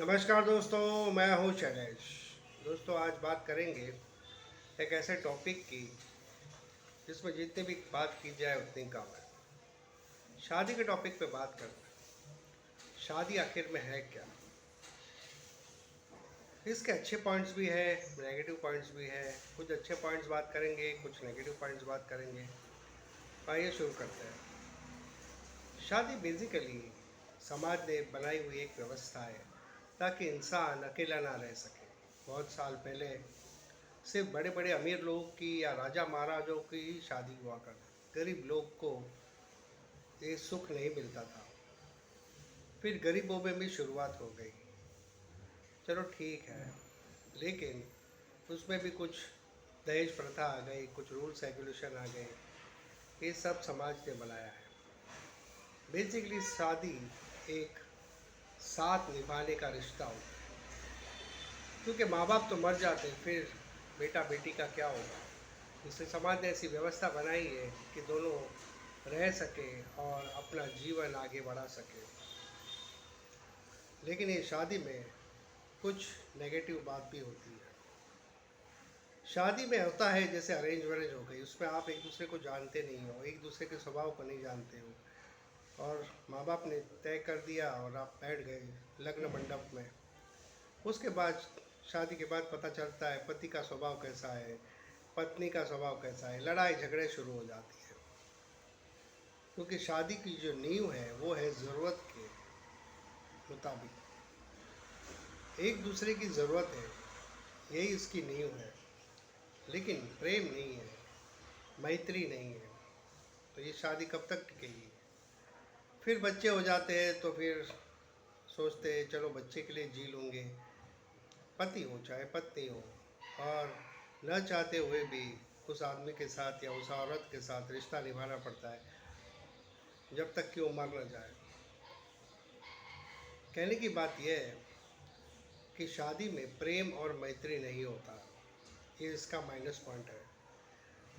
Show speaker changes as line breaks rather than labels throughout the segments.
नमस्कार दोस्तों, मैं हूँ शैलेश। दोस्तों, आज बात करेंगे एक ऐसे टॉपिक की जिसमें जितनी भी बात की जाए उतनी कम है। शादी के टॉपिक पे बात करते हैं। शादी आखिर में है क्या? इसके अच्छे पॉइंट्स भी है, नेगेटिव पॉइंट्स भी है। कुछ अच्छे पॉइंट्स बात करेंगे, कुछ नेगेटिव पॉइंट्स बात करेंगे। आइए शुरू करते हैं। शादी बेसिकली समाज ने बनाई हुई एक व्यवस्था है ताकि इंसान अकेला ना रह सके। बहुत साल पहले सिर्फ बड़े बड़े अमीर लोगों की या राजा महाराजाओं की ही शादी हुआ करती। गरीब लोग को ये सुख नहीं मिलता था। फिर गरीबों में भी शुरुआत हो गई। चलो ठीक है, लेकिन उसमें भी कुछ दहेज प्रथा आ गई, कुछ रूल्स रेगुलेशन आ गए। ये सब समाज ने बनाया है। बेसिकली शादी एक साथ निभाने का रिश्ता होता है, क्योंकि माँ बाप तो मर जाते हैं, फिर बेटा बेटी का क्या होगा। इसलिए समाज ने ऐसी व्यवस्था बनाई है कि दोनों रह सके और अपना जीवन आगे बढ़ा सके। लेकिन ये शादी में कुछ नेगेटिव बात भी होती है। शादी में होता है जैसे अरेंज मैरिज हो गई, उसमें आप एक दूसरे को जानते नहीं हो, एक दूसरे के स्वभाव को नहीं जानते हो, और माँ बाप ने तय कर दिया और आप बैठ गए लग्न मंडप में। उसके बाद शादी के बाद पता चलता है पति का स्वभाव कैसा है, पत्नी का स्वभाव कैसा है। लड़ाई झगड़े शुरू हो जाती है, क्योंकि शादी की जो नींव है वो है ज़रूरत के मुताबिक। एक दूसरे की ज़रूरत है, यही इसकी नींव है। लेकिन प्रेम नहीं है, मैत्री नहीं है, तो ये शादी कब तक टिकेगी? फिर बच्चे हो जाते हैं तो फिर सोचते हैं चलो बच्चे के लिए जी लूँगे। पति हो चाहे पत्नी हो, और न चाहते हुए भी उस आदमी के साथ या उस औरत के साथ रिश्ता निभाना पड़ता है जब तक कि वो मर न जाए। कहने की बात यह है कि शादी में प्रेम और मैत्री नहीं होता। ये इसका माइनस पॉइंट है।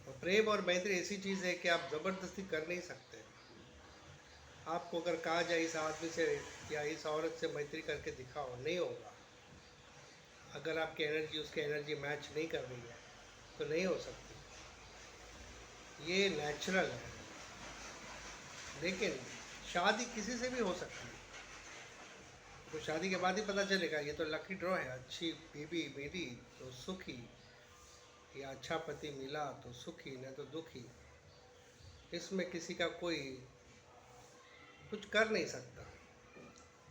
और प्रेम और मैत्री ऐसी चीज़ है कि आप ज़बरदस्ती कर नहीं सकते। आपको अगर कहा जाए इस आदमी से या इस औरत से मैत्री करके दिखाओ, नहीं होगा। अगर आपकी एनर्जी उसकी एनर्जी मैच नहीं कर रही है तो नहीं हो सकती। ये नेचुरल है। लेकिन शादी किसी से भी हो सकती है, तो शादी के बाद ही पता चलेगा। ये तो लकी ड्रॉ है, अच्छी बीवी मिली तो सुखी, या अच्छा पति मिला तो सुखी, नहीं तो दुखी। इसमें किसी का कोई कुछ कर नहीं सकता,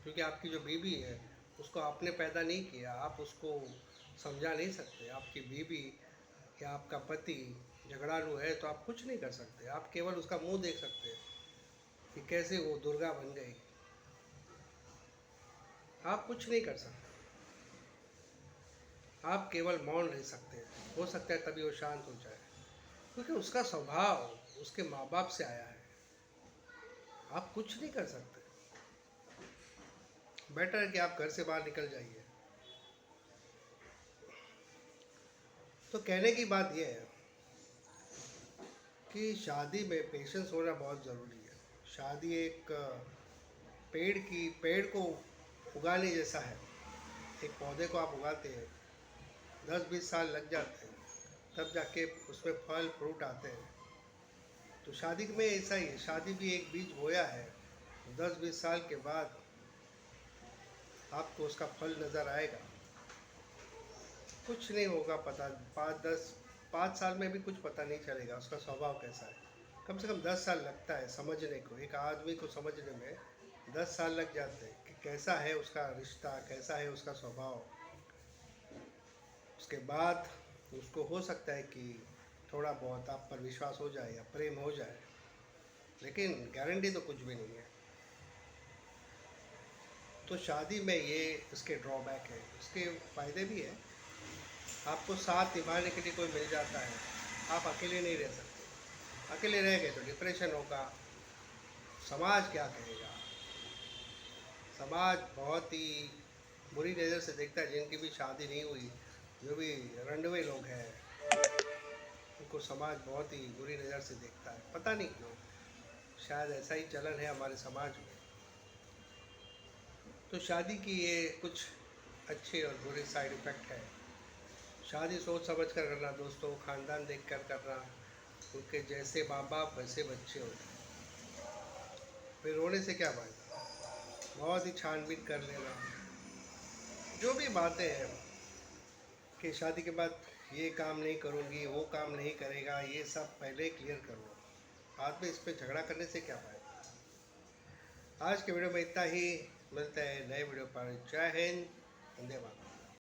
क्योंकि आपकी जो बीवी है उसको आपने पैदा नहीं किया, आप उसको समझा नहीं सकते। आपकी बीवी या आपका पति झगड़ालू है तो आप कुछ नहीं कर सकते। आप केवल उसका मुंह देख सकते हैं कि कैसे वो दुर्गा बन गई। आप कुछ नहीं कर सकते। आप केवल मौन रह सकते हैं। हो सकता है तभी वो शांत हो जाए, क्योंकि उसका स्वभाव उसके माँ बाप से आया है। आप कुछ नहीं कर सकते। बेटर है कि आप घर से बाहर निकल जाइए। तो कहने की बात यह है कि शादी में पेशेंस होना बहुत ज़रूरी है। शादी एक पेड़ को उगाने जैसा है। एक पौधे को आप उगाते हैं, 10-20 साल लग जाते हैं, तब जाके उसमें फल फ्रूट आते हैं। तो शादी में ऐसा ही है। शादी भी एक बीज बोया है, 10-20 साल के बाद आपको उसका फल नज़र आएगा। कुछ नहीं होगा पता, 5 साल में भी कुछ पता नहीं चलेगा उसका स्वभाव कैसा है। कम से कम 10 साल लगता है समझने को। एक आदमी को समझने में 10 साल लग जाते हैं कि कैसा है उसका रिश्ता, कैसा है उसका स्वभाव। उसके बाद उसको हो सकता है कि थोड़ा बहुत आप पर विश्वास हो जाए या प्रेम हो जाए, लेकिन गारंटी तो कुछ भी नहीं है। तो शादी में ये इसके ड्रॉबैक है। इसके फ़ायदे भी हैं। आपको साथ निभाने के लिए कोई मिल जाता है, आप अकेले नहीं रह सकते। अकेले रह गए तो डिप्रेशन होगा। समाज क्या कहेगा? समाज बहुत ही बुरी नज़र से देखता है। जिनकी भी शादी नहीं हुई, जो भी रंडवे लोग हैं, उनको समाज बहुत ही बुरी नज़र से देखता है। पता नहीं क्यों, शायद ऐसा ही चलन है हमारे समाज में। तो शादी की ये कुछ अच्छे और बुरे साइड इफ़ेक्ट है। शादी सोच समझ कर करना दोस्तों, ख़ानदान देख कर करना, उनके जैसे माँ बाप वैसे बच्चे होते हैं। फिर रोने से क्या फ़ायदा, बहुत ही छानबीन कर लेना। जो भी बातें हैं कि शादी के बाद ये काम नहीं करूँगी, वो काम नहीं करेगा, ये सब पहले क्लियर करो। बाद में इस पे झगड़ा करने से क्या फ़ायदा। आज के वीडियो में इतना ही, मिलते हैं नए वीडियो पर। जय हिंद, वंदे मातरम।